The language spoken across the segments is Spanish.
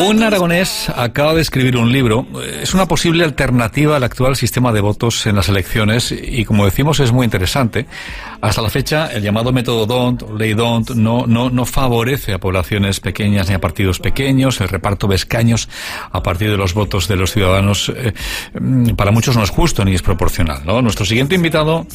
Un aragonés acaba de escribir un libro. Es una posible alternativa al actual sistema de votos en las elecciones y, como decimos, es muy interesante. Hasta la fecha, el llamado método D'Hondt, ley D'Hondt, no favorece a poblaciones pequeñas ni a partidos pequeños. El reparto de escaños a partir de los votos de los ciudadanos para muchos no es justo ni es proporcional, ¿no? Nuestro siguiente invitado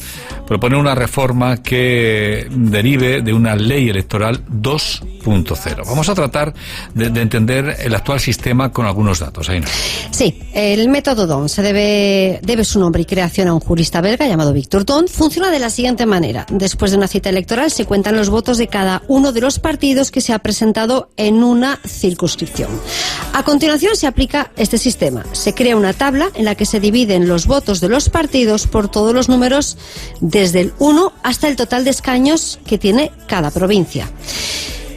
propone una reforma que derive de una ley electoral 2.0. Vamos a tratar de entender el actual sistema con algunos datos. Aina. Sí, el método D'Hondt se debe su nombre y creación a un jurista belga llamado Victor D'Hondt. Funciona de la siguiente manera. Después de una cita electoral se cuentan los votos de cada uno de los partidos que se ha presentado en una circunscripción. A continuación se aplica este sistema. Se crea una tabla en la que se dividen los votos de los partidos por todos los números desde el 1 hasta el total de escaños que tiene cada provincia.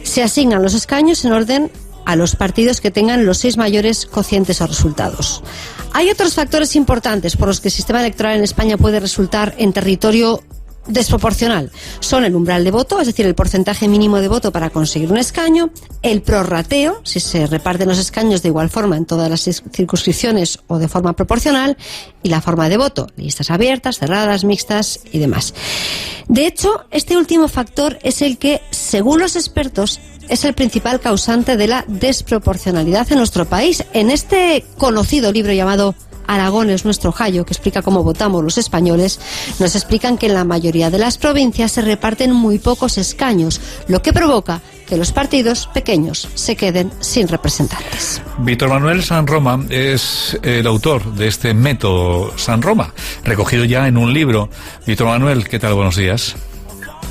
Se asignan los escaños en orden a los partidos que tengan los 6 mayores cocientes o resultados. Hay otros factores importantes por los que el sistema electoral en España puede resultar en territorio desproporcional. Son el umbral de voto, es decir, el porcentaje mínimo de voto para conseguir un escaño, el prorrateo, si se reparten los escaños de igual forma en todas las circunscripciones o de forma proporcional, y la forma de voto, listas abiertas, cerradas, mixtas y demás. De hecho, este último factor es el que, según los expertos, es el principal causante de la desproporcionalidad en nuestro país. En este conocido libro llamado Aragón es nuestro Jallo, que explica cómo votamos los españoles, nos explican que en la mayoría de las provincias se reparten muy pocos escaños, lo que provoca que los partidos pequeños se queden sin representantes. Víctor Manuel Sanroma es el autor de este método Sanroma, recogido ya en un libro. Víctor Manuel, ¿qué tal? Buenos días.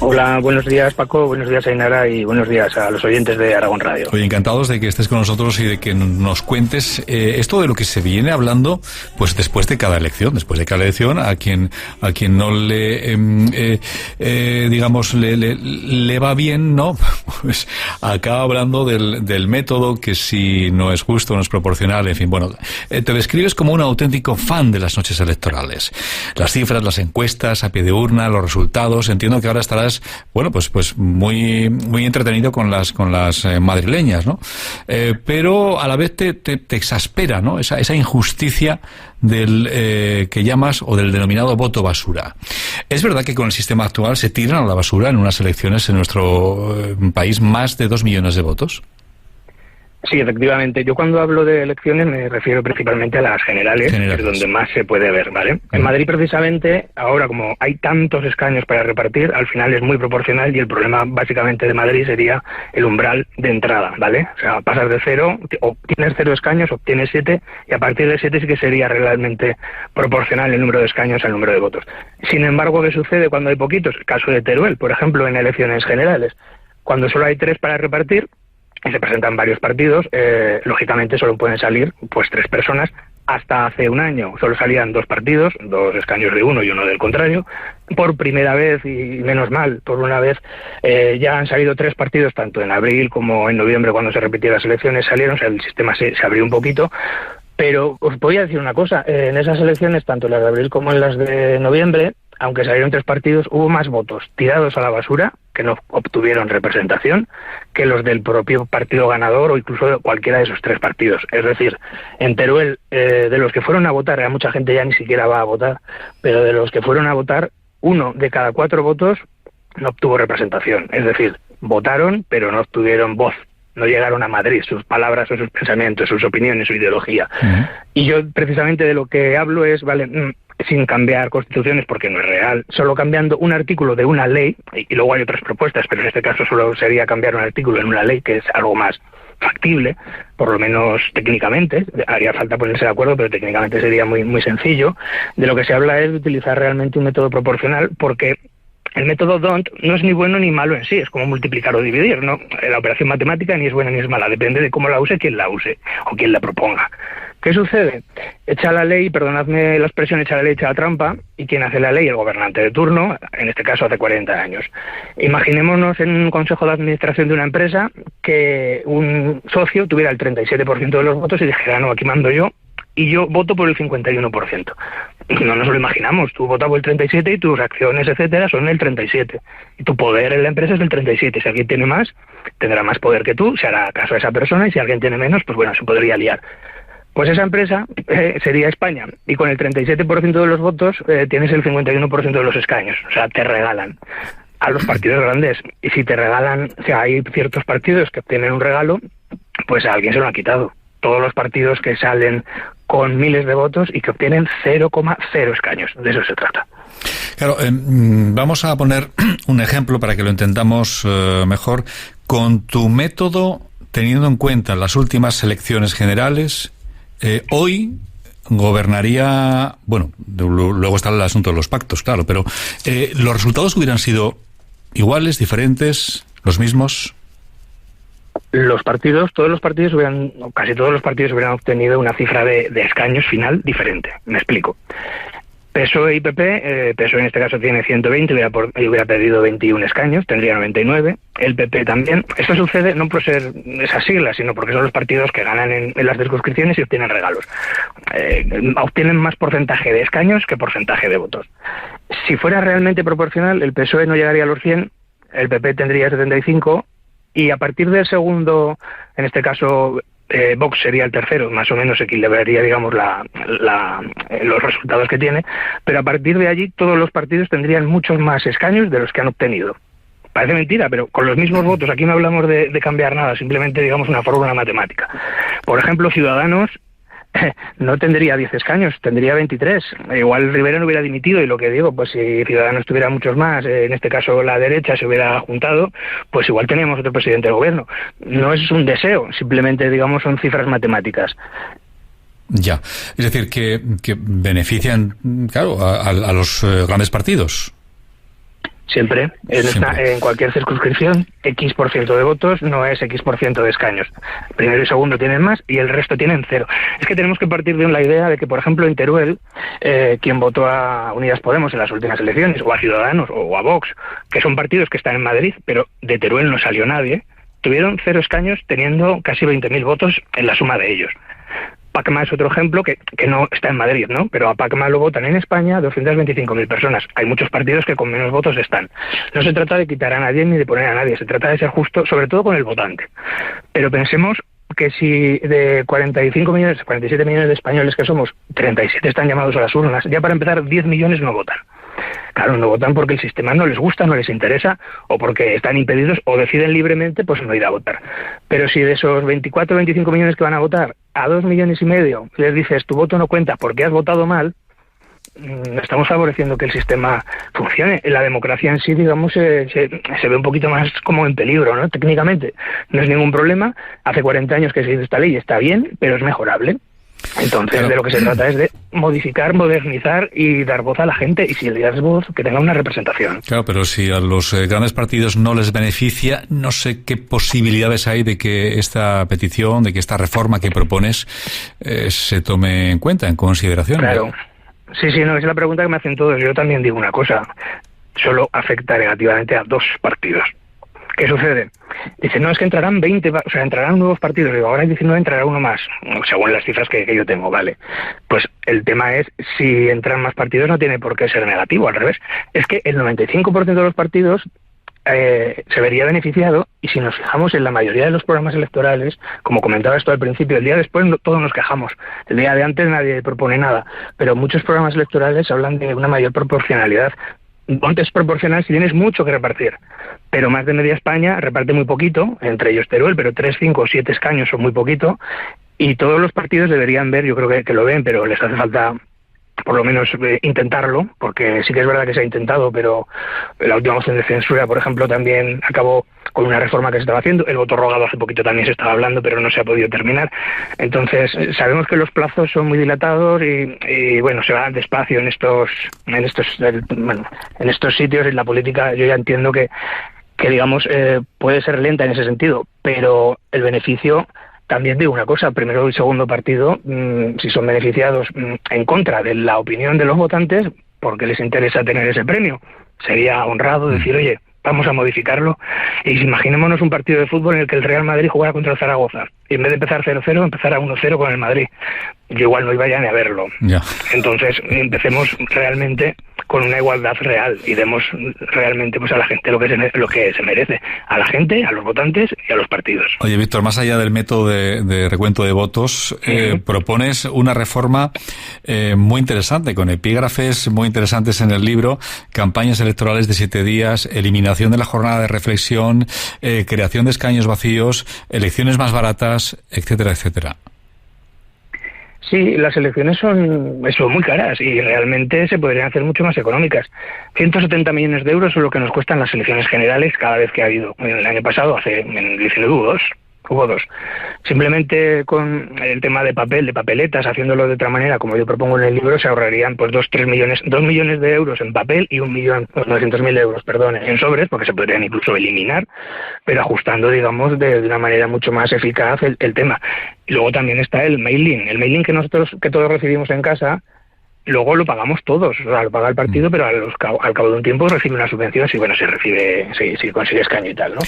Hola, buenos días Paco, buenos días Ainara y buenos días a los oyentes de Aragón Radio. Oye, encantados de que estés con nosotros y de que nos cuentes esto de lo que se viene hablando pues después de cada elección. Después de cada elección, a quien no le digamos le va bien, ¿no? Pues acaba hablando del método, que si no es justo, no es proporcional, en fin, bueno, te describes como un auténtico fan de las noches electorales. Las cifras, las encuestas, a pie de urna, los resultados. Entiendo que ahora estarás pues muy entretenido con las madrileñas, ¿no? Pero a la vez te exaspera, ¿no? Esa injusticia del que llamas, o del denominado voto basura. ¿Es verdad que con el sistema actual se tiran a la basura en unas elecciones en nuestro país más de 2 millones de votos? Sí, efectivamente. Yo cuando hablo de elecciones me refiero principalmente a las generales, que es donde más se puede ver, ¿vale? En Madrid, precisamente, ahora como hay tantos escaños para repartir, al final es muy proporcional y el problema básicamente de Madrid sería el umbral de entrada, ¿vale? O sea, pasas de 0, obtienes 0 escaños, obtienes 7 y a partir de 7 sí que sería realmente proporcional el número de escaños al número de votos. Sin embargo, ¿qué sucede cuando hay poquitos? El caso de Teruel, por ejemplo, en elecciones generales. Cuando solo hay 3 para repartir, y se presentan varios partidos, lógicamente solo pueden salir pues 3 personas. Hasta hace un año solo salían 2 partidos, 2 escaños de uno y uno del contrario. Por primera vez, y menos mal, por una vez, ya han salido 3 partidos, tanto en abril como en noviembre, cuando se repitieron las elecciones, salieron, o sea, el sistema se abrió un poquito. Pero os voy a decir una cosa, en esas elecciones, tanto las de abril como en las de noviembre, aunque salieron 3 partidos, hubo más votos tirados a la basura, que no obtuvieron representación, que los del propio partido ganador o incluso cualquiera de esos 3 partidos. Es decir, en Teruel, de los que fueron a votar, mucha gente ya ni siquiera va a votar, pero de los que fueron a votar, 1 de cada 4 votos no obtuvo representación. Es decir, votaron, pero no obtuvieron voz. No llegaron a Madrid sus palabras o sus pensamientos, sus opiniones, su ideología. Y yo precisamente de lo que hablo es, vale, sin cambiar constituciones porque no es real, solo cambiando un artículo de una ley, y luego hay otras propuestas, pero en este caso solo sería cambiar un artículo en una ley, que es algo más factible, por lo menos técnicamente. Haría falta ponerse de acuerdo, pero técnicamente sería muy sencillo. De lo que se habla es de utilizar realmente un método proporcional, porque el método D'Hondt no es ni bueno ni malo en sí, es como multiplicar o dividir, ¿no? La operación matemática ni es buena ni es mala, depende de cómo la use quien la use o quien la proponga. ¿Qué sucede? Echa la ley, perdonadme la expresión, echa la ley, echa la trampa, y quien hace la ley, el gobernante de turno, en este caso hace 40 años. Imaginémonos en un consejo de administración de una empresa que un socio tuviera el 37% de los votos y dijera, no, aquí mando yo, y yo voto por el 51%. No nos lo imaginamos. Tú votas por el 37% y tus acciones, etcétera, son el 37%. Y tu poder en la empresa es el 37%. Si alguien tiene más, tendrá más poder que tú, se hará caso a esa persona, y si alguien tiene menos, pues bueno, se podría liar. Pues esa empresa sería España, y con el 37% de los votos tienes el 51% de los escaños. O sea, te regalan a los partidos grandes. Y si te regalan, o sea, hay ciertos partidos que obtienen un regalo, pues a alguien se lo han quitado. Todos los partidos que salen con miles de votos y que obtienen 0,0 escaños. De eso se trata. Claro, vamos a poner un ejemplo para que lo entendamos mejor. Con tu método, teniendo en cuenta las últimas elecciones generales, hoy gobernaría, bueno, luego está el asunto de los pactos, claro, pero ¿los resultados hubieran sido iguales, diferentes, los mismos? Los partidos, todos los partidos hubieran, casi todos los partidos hubieran obtenido una cifra de escaños final diferente. Me explico. PSOE y PP, PSOE en este caso tiene 120, hubiera pedido 21 escaños, tendría 99, el PP también. Esto sucede no por ser esas siglas, sino porque son los partidos que ganan en las circunscripciones y obtienen regalos. Obtienen más porcentaje de escaños que porcentaje de votos. Si fuera realmente proporcional, el PSOE no llegaría a los 100, el PP tendría 75, y a partir del segundo, en este caso Vox sería el tercero, más o menos equilibraría, digamos, los resultados que tiene, pero a partir de allí todos los partidos tendrían muchos más escaños de los que han obtenido. Parece mentira, pero con los mismos votos, aquí no hablamos de cambiar nada, simplemente, digamos, una fórmula matemática. Por ejemplo, Ciudadanos no tendría 10 escaños, tendría 23. Igual Rivera no hubiera dimitido, y lo que digo, pues si Ciudadanos tuviera muchos más, en este caso la derecha se hubiera juntado, pues igual teníamos otro presidente del gobierno. No es un deseo, simplemente, digamos, son cifras matemáticas. Ya, es decir, que benefician, claro, a los grandes partidos. Siempre. En cualquier circunscripción, X% de votos no es X% de escaños. Primero y segundo tienen más y el resto tienen 0. Es que tenemos que partir de la idea de que, por ejemplo, en Teruel, quien votó a Unidas Podemos en las últimas elecciones, o a Ciudadanos, o a Vox, que son partidos que están en Madrid, pero de Teruel no salió nadie, tuvieron 0 escaños teniendo casi 20.000 votos en la suma de ellos. Pacma es otro ejemplo que no está en Madrid, ¿no? Pero a Pacma lo votan en España 225.000 personas. Hay muchos partidos que con menos votos están. No se trata de quitar a nadie ni de poner a nadie, se trata de ser justo, sobre todo con el votante. Pero pensemos que si de 47 millones de españoles que somos, 37 están llamados a las urnas, ya para empezar 10 millones no votan. Claro, no votan porque el sistema no les gusta, no les interesa, o porque están impedidos, o deciden libremente pues no ir a votar. Pero si de esos 24 o 25 millones que van a votar, a 2,5 millones les dices tu voto no cuenta porque has votado mal, estamos favoreciendo que el sistema funcione. La democracia en sí, digamos, se ve un poquito más como en peligro, ¿no? Técnicamente no es ningún problema. Hace 40 años que se hizo esta ley, está bien, pero es mejorable. Entonces, claro, de lo que se trata es de modificar, modernizar y dar voz a la gente, y si le das voz, que tenga una representación. Claro, pero si a los grandes partidos no les beneficia, no sé qué posibilidades hay de que esta petición, de que esta reforma que propones se tome en cuenta, en consideración. Claro. Sí, no, es la pregunta que me hacen todos. Yo también digo una cosa, solo afecta negativamente a 2 partidos. ¿Qué sucede? Dice, no, es que entrarán 20, o sea, entrarán nuevos partidos. Digo, ahora hay 19, entrará uno más, según las cifras que yo tengo, ¿vale? Pues el tema es, si entran más partidos no tiene por qué ser negativo, al revés. Es que el 95% de los partidos se vería beneficiado, y si nos fijamos en la mayoría de los programas electorales, como comentaba esto al principio, el día después todos nos quejamos. El día de antes nadie propone nada, pero muchos programas electorales hablan de una mayor proporcionalidad. Ponte es proporcional si tienes mucho que repartir, pero más de media España reparte muy poquito, entre ellos Teruel, pero 3, 5 o 7 escaños son muy poquito, y todos los partidos deberían ver, yo creo que lo ven, pero les hace falta por lo menos intentarlo, porque sí que es verdad que se ha intentado, pero la última moción de censura, por ejemplo, también acabó con una reforma que se estaba haciendo. El voto rogado hace poquito también se estaba hablando, pero no se ha podido terminar. Entonces, sabemos que los plazos son muy dilatados y bueno, se va despacio en estos sitios. En la política yo ya entiendo que digamos, puede ser lenta en ese sentido, pero el beneficio... También digo una cosa, primero y segundo partido, si son beneficiados en contra de la opinión de los votantes, porque les interesa tener ese premio. Sería honrado decir, oye, vamos a modificarlo. Y imaginémonos un partido de fútbol en el que el Real Madrid jugara contra el Zaragoza y en vez de empezar 0-0, empezara 1-0 con el Madrid. Yo igual no iba ya ni a verlo. Ya. Entonces, empecemos realmente con una igualdad real y demos realmente pues a la gente lo que se merece, a la gente, a los votantes y a los partidos. Oye, Víctor, más allá del método de recuento de votos, propones una reforma muy interesante, con epígrafes muy interesantes en el libro: campañas electorales de 7 días, eliminación de la jornada de reflexión, creación de escaños vacíos, elecciones más baratas, etcétera, etcétera. Sí, las elecciones son muy caras y realmente se podrían hacer mucho más económicas. 170 millones de euros es lo que nos cuestan las elecciones generales cada vez que ha habido. El año pasado, en el 19 hubo dos. Simplemente con el tema de papeletas, haciéndolo de otra manera, como yo propongo en el libro, se ahorrarían pues 2 millones de euros en papel y 1.900.000 euros, en sobres, porque se podrían incluso eliminar, pero ajustando, digamos, de una manera mucho más eficaz el tema. Y luego también está el mailing que todos recibimos en casa. Luego lo pagamos todos, o sea, lo paga el partido, pero al cabo de un tiempo recibe una subvención si consigue escaño y tal, ¿no?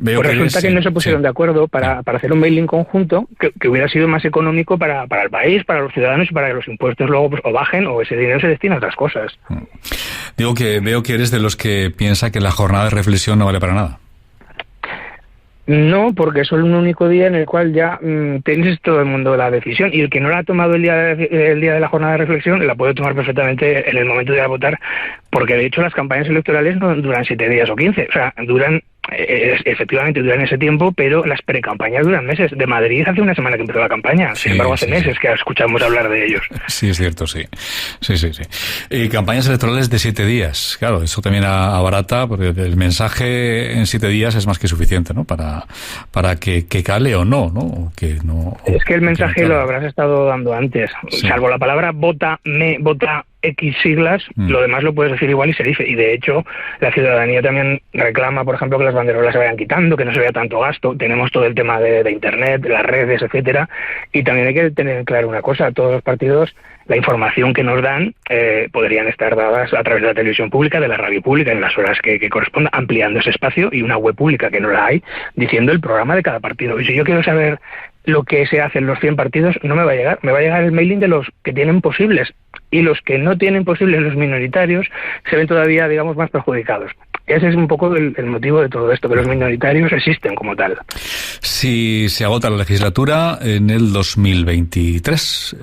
Pues resulta que no se pusieron de acuerdo para hacer un mailing conjunto que hubiera sido más económico para el país, para los ciudadanos y para que los impuestos luego pues o bajen o ese dinero se destina a otras cosas. Veo que eres de los que piensa que la jornada de reflexión no vale para nada. No, porque es un único día en el cual ya tienes todo el mundo la decisión, y el que no la ha tomado el día de la jornada de reflexión la puede tomar perfectamente en el momento de ir a votar, porque de hecho las campañas electorales no duran 7 días o 15, o sea, efectivamente duran ese tiempo, pero las precampañas duran meses. De Madrid hace una semana que empezó la campaña, sin embargo hace meses que escuchamos hablar de ellos. Sí, es cierto, sí. Y campañas electorales de 7 días, claro, eso también abarata, porque el mensaje en 7 días es más que suficiente, ¿no? Para que cale o no, ¿no? Es que el mensaje lo habrás estado dando antes, salvo la palabra vota X siglas, lo demás lo puedes decir igual y se dice. Y de hecho, la ciudadanía también reclama, por ejemplo, que las banderolas se vayan quitando, que no se vea tanto gasto. Tenemos todo el tema de Internet, de las redes, etcétera. Y también hay que tener claro una cosa: todos los partidos, la información que nos dan podrían estar dadas a través de la televisión pública, de la radio pública, en las horas que corresponda, ampliando ese espacio, y una web pública que no la hay, diciendo el programa de cada partido. Y si yo quiero saber lo que se hace en los 100 partidos, no me va a llegar. Me va a llegar el mailing de los que tienen posibles. Y los que no tienen posibles, los minoritarios, se ven todavía, digamos, más perjudicados. Ese es un poco el motivo de todo esto, que los minoritarios existen como tal. Si se agota la legislatura, en el 2023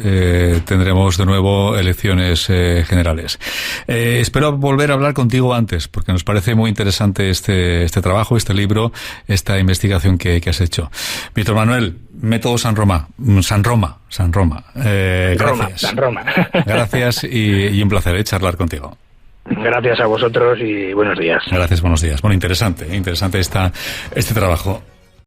tendremos de nuevo elecciones generales. Espero volver a hablar contigo antes, porque nos parece muy interesante este trabajo, este libro, esta investigación que has hecho. Víctor Manuel, Método San Roma. Gracias. San Roma. Gracias y un placer charlar contigo. Gracias a vosotros y buenos días. Gracias, buenos días. Bueno, interesante este trabajo.